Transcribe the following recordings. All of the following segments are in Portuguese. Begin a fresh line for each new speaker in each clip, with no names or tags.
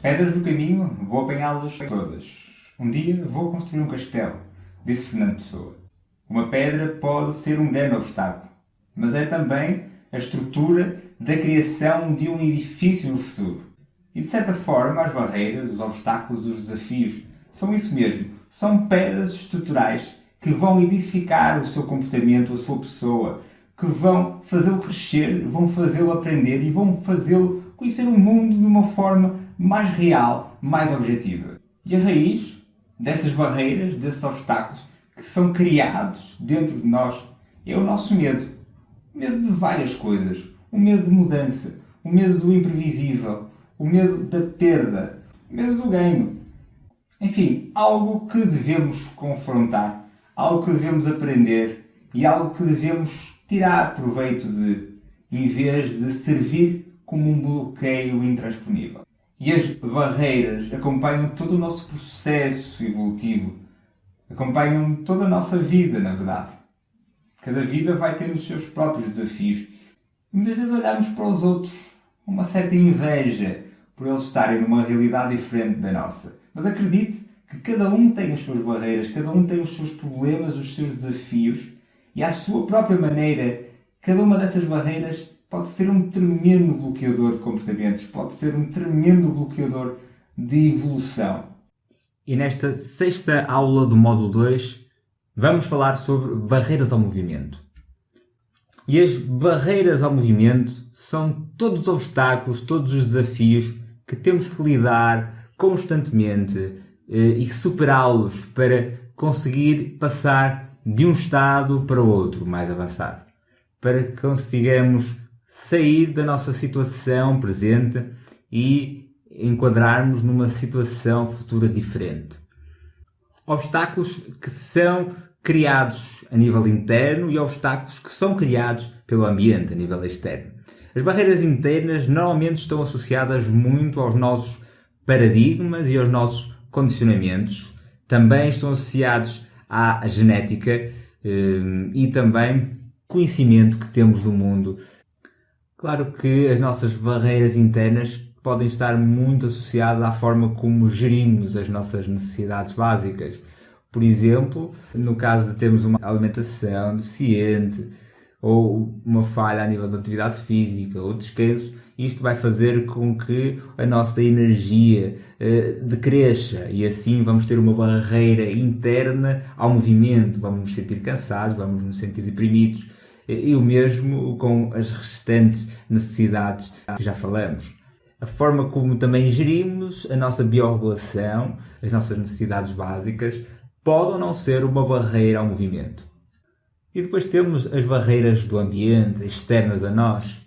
Pedras do caminho, vou apanhá-las todas. Um dia vou construir um castelo, disse Fernando Pessoa. Uma pedra pode ser um grande obstáculo, mas é também a estrutura da criação de um edifício no futuro. E de certa forma as barreiras, os obstáculos, os desafios são isso mesmo. São pedras estruturais que vão edificar o seu comportamento, a sua pessoa, que vão fazê-lo crescer, vão fazê-lo aprender e vão fazê-lo conhecer o mundo de uma forma mais real, mais objetiva. E a raiz dessas barreiras, desses obstáculos que são criados dentro de nós é o nosso medo. O medo de várias coisas. O medo de mudança, o medo do imprevisível, o medo da perda, o medo do ganho. Enfim, algo que devemos confrontar, algo que devemos aprender e algo que devemos tirar proveito de, em vez de servir como um bloqueio intransponível. E as barreiras acompanham todo o nosso processo evolutivo, acompanham toda a nossa vida, na verdade. Cada vida vai tendo os seus próprios desafios. E muitas vezes olhamos para os outros com uma certa inveja por eles estarem numa realidade diferente da nossa. Mas acredite que cada um tem as suas barreiras, cada um tem os seus problemas, os seus desafios e à sua própria maneira, cada uma dessas barreiras pode ser um tremendo bloqueador de comportamentos, pode ser um tremendo bloqueador de evolução.
E nesta sexta aula do módulo 2 vamos falar sobre barreiras ao movimento. E as barreiras ao movimento são todos os obstáculos, todos os desafios que temos que lidar constantemente e superá-los para conseguir passar de um estado para o outro mais avançado. Para que consigamos sair da nossa situação presente e enquadrarmos numa situação futura diferente. Obstáculos que são criados a nível interno e obstáculos que são criados pelo ambiente a nível externo. As barreiras internas normalmente estão associadas muito aos nossos paradigmas e aos nossos condicionamentos. Também estão associados à genética e também conhecimento que temos do mundo. Claro que as nossas barreiras internas podem estar muito associadas à forma como gerimos as nossas necessidades básicas. Por exemplo, no caso de termos uma alimentação deficiente ou uma falha a nível de atividade física ou descanso, isto vai fazer com que a nossa energia decresça e assim vamos ter uma barreira interna ao movimento, vamos nos sentir cansados, vamos nos sentir deprimidos e o mesmo com as restantes necessidades que já falamos. A forma como também gerimos a nossa biorregulação, as nossas necessidades básicas, pode ou não ser uma barreira ao movimento. E depois temos as barreiras do ambiente, externas a nós.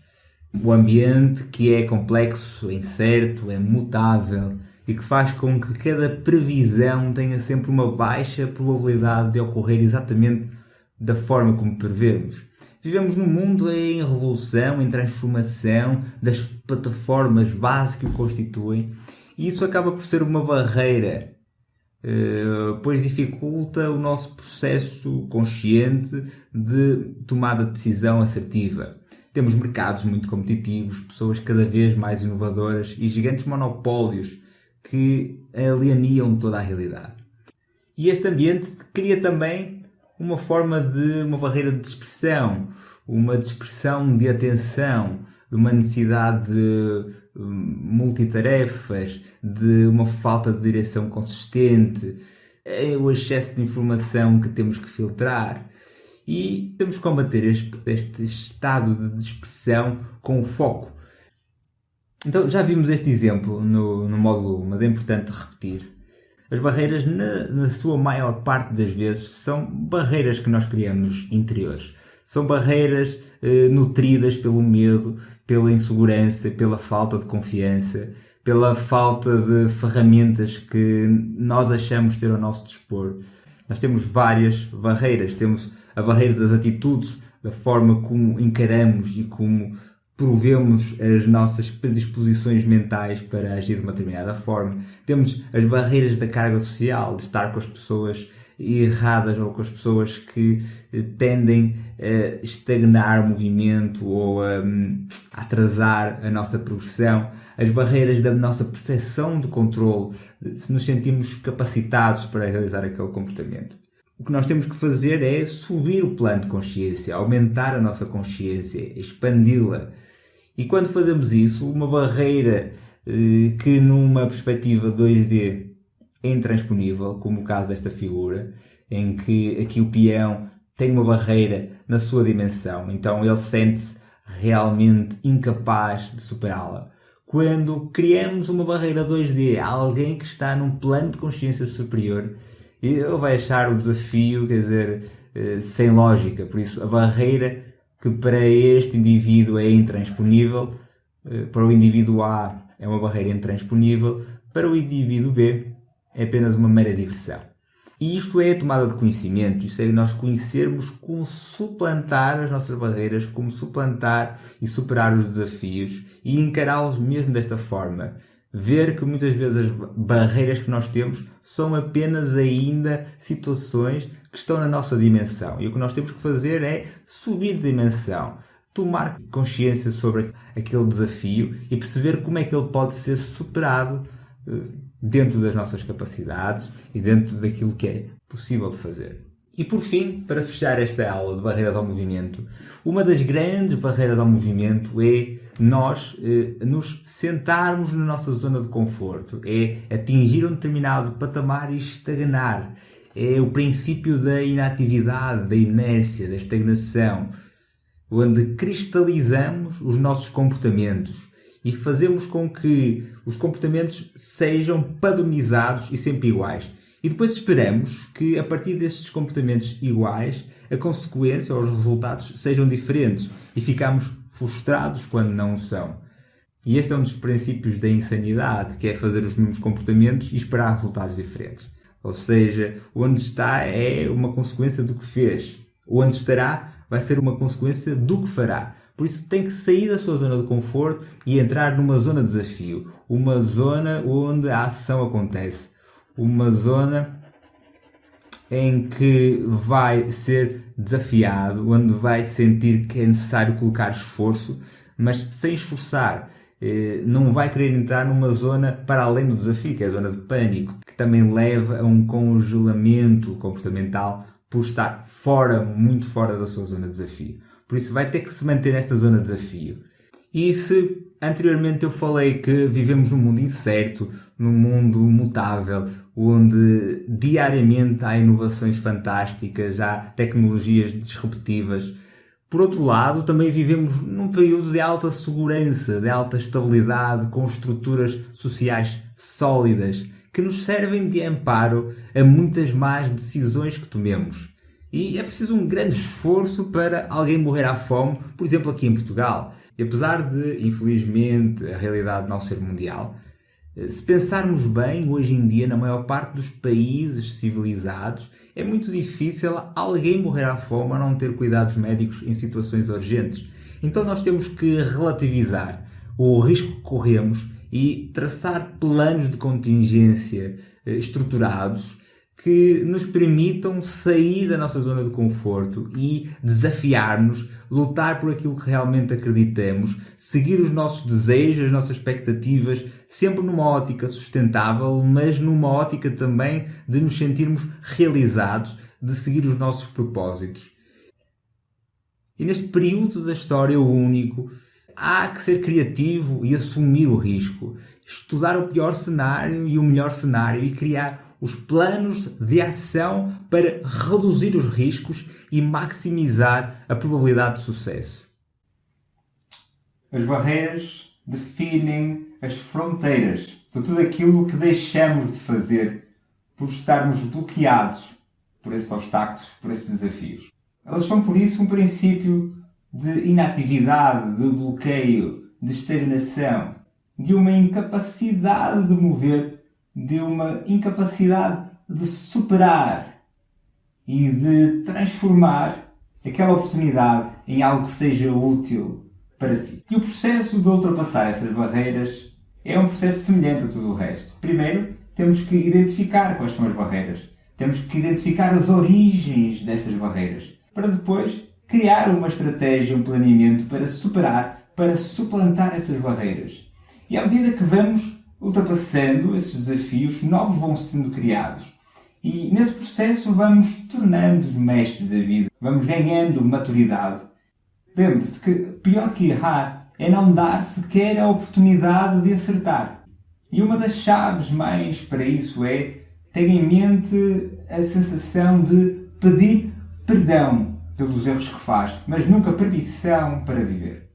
O ambiente que é complexo, é incerto, é mutável e que faz com que cada previsão tenha sempre uma baixa probabilidade de ocorrer exatamente da forma como prevemos. Vivemos num mundo em revolução, em transformação das plataformas básicas que o constituem e isso acaba por ser uma barreira, pois dificulta o nosso processo consciente de tomada de decisão assertiva. Temos mercados muito competitivos, pessoas cada vez mais inovadoras e gigantes monopólios que alienem toda a realidade. E este ambiente cria também uma forma de uma barreira de dispersão, uma dispersão de atenção, de uma necessidade de multitarefas, de uma falta de direção consistente, o excesso de informação que temos que filtrar. E temos que combater este estado de dispersão com o foco. Então já vimos este exemplo no módulo 1, mas é importante repetir. As barreiras, na sua maior parte das vezes, são barreiras que nós criamos interiores. São barreiras nutridas pelo medo, pela insegurança, pela falta de confiança, pela falta de ferramentas que nós achamos ter ao nosso dispor. Nós temos várias barreiras. Temos a barreira das atitudes, da forma como encaramos e como provemos as nossas predisposições mentais para agir de uma determinada forma. Temos as barreiras da carga social, de estar com as pessoas erradas ou com as pessoas que tendem a estagnar o movimento ou a atrasar a nossa progressão, as barreiras da nossa percepção de controle, se nos sentimos capacitados para realizar aquele comportamento. O que nós temos que fazer é subir o plano de consciência, aumentar a nossa consciência, expandi-la. E quando fazemos isso, uma barreira que numa perspectiva 2D é intransponível, como o caso desta figura, em que aqui o peão tem uma barreira na sua dimensão, então ele sente-se realmente incapaz de superá-la. Quando criamos uma barreira 2D a alguém que está num plano de consciência superior, ele vai achar o desafio, sem lógica. Por isso, a barreira que para este indivíduo é intransponível, para o indivíduo A é uma barreira intransponível, para o indivíduo B é apenas uma mera diversão. E isto é a tomada de conhecimento, isso é nós conhecermos como suplantar as nossas barreiras, como suplantar e superar os desafios e encará-los mesmo desta forma. Ver que muitas vezes as barreiras que nós temos são apenas ainda situações que estão na nossa dimensão. E o que nós temos que fazer é subir de dimensão, tomar consciência sobre aquele desafio e perceber como é que ele pode ser superado dentro das nossas capacidades e dentro daquilo que é possível de fazer. E por fim, para fechar esta aula de barreiras ao movimento, uma das grandes barreiras ao movimento é nós nos sentarmos na nossa zona de conforto, é atingir um determinado patamar e estagnar. É o princípio da inatividade, da inércia, da estagnação, onde cristalizamos os nossos comportamentos e fazemos com que os comportamentos sejam padronizados e sempre iguais. E depois esperamos que, a partir destes comportamentos iguais, a consequência ou os resultados sejam diferentes e ficamos frustrados quando não são. E este é um dos princípios da insanidade, que é fazer os mesmos comportamentos e esperar resultados diferentes. Ou seja, onde está é uma consequência do que fez. Onde estará vai ser uma consequência do que fará. Por isso tem que sair da sua zona de conforto e entrar numa zona de desafio. Uma zona onde a ação acontece. Uma zona em que vai ser desafiado, onde vai sentir que é necessário colocar esforço, mas sem esforçar. Não vai querer entrar numa zona para além do desafio, que é a zona de pânico, que também leva a um congelamento comportamental por estar muito fora da sua zona de desafio. Por isso vai ter que se manter nesta zona de desafio. E se anteriormente eu falei que vivemos num mundo incerto, num mundo mutável, onde diariamente há inovações fantásticas, há tecnologias disruptivas, por outro lado também vivemos num período de alta segurança, de alta estabilidade, com estruturas sociais sólidas, que nos servem de amparo a muitas más decisões que tomemos. E é preciso um grande esforço para alguém morrer à fome, por exemplo aqui em Portugal. E apesar de, infelizmente, a realidade não ser mundial, se pensarmos bem, hoje em dia, na maior parte dos países civilizados, é muito difícil alguém morrer à fome ou não ter cuidados médicos em situações urgentes. Então nós temos que relativizar o risco que corremos e traçar planos de contingência estruturados que nos permitam sair da nossa zona de conforto e desafiar-nos, lutar por aquilo que realmente acreditamos, seguir os nossos desejos, as nossas expectativas, sempre numa ótica sustentável, mas numa ótica também de nos sentirmos realizados, de seguir os nossos propósitos. E neste período da história único, há que ser criativo e assumir o risco, estudar o pior cenário e o melhor cenário e criar os planos de ação para reduzir os riscos e maximizar a probabilidade de sucesso.
As barreiras definem as fronteiras de tudo aquilo que deixamos de fazer por estarmos bloqueados por esses obstáculos, por esses desafios. Elas são, por isso, um princípio de inatividade, de bloqueio, de estagnação, de uma incapacidade de mover, de uma incapacidade de superar e de transformar aquela oportunidade em algo que seja útil para si. E o processo de ultrapassar essas barreiras é um processo semelhante a tudo o resto. Primeiro, temos que identificar quais são as barreiras. Temos que identificar as origens dessas barreiras, para depois criar uma estratégia, um planeamento para superar, para suplantar essas barreiras. E à medida que vamos ultrapassando esses desafios, novos vão sendo criados. E nesse processo vamos tornando-nos mestres da vida, vamos ganhando maturidade. Lembre-se que pior que errar é não dar sequer a oportunidade de acertar. E uma das chaves mais para isso é ter em mente a sensação de pedir perdão pelos erros que faz, mas nunca permissão para viver.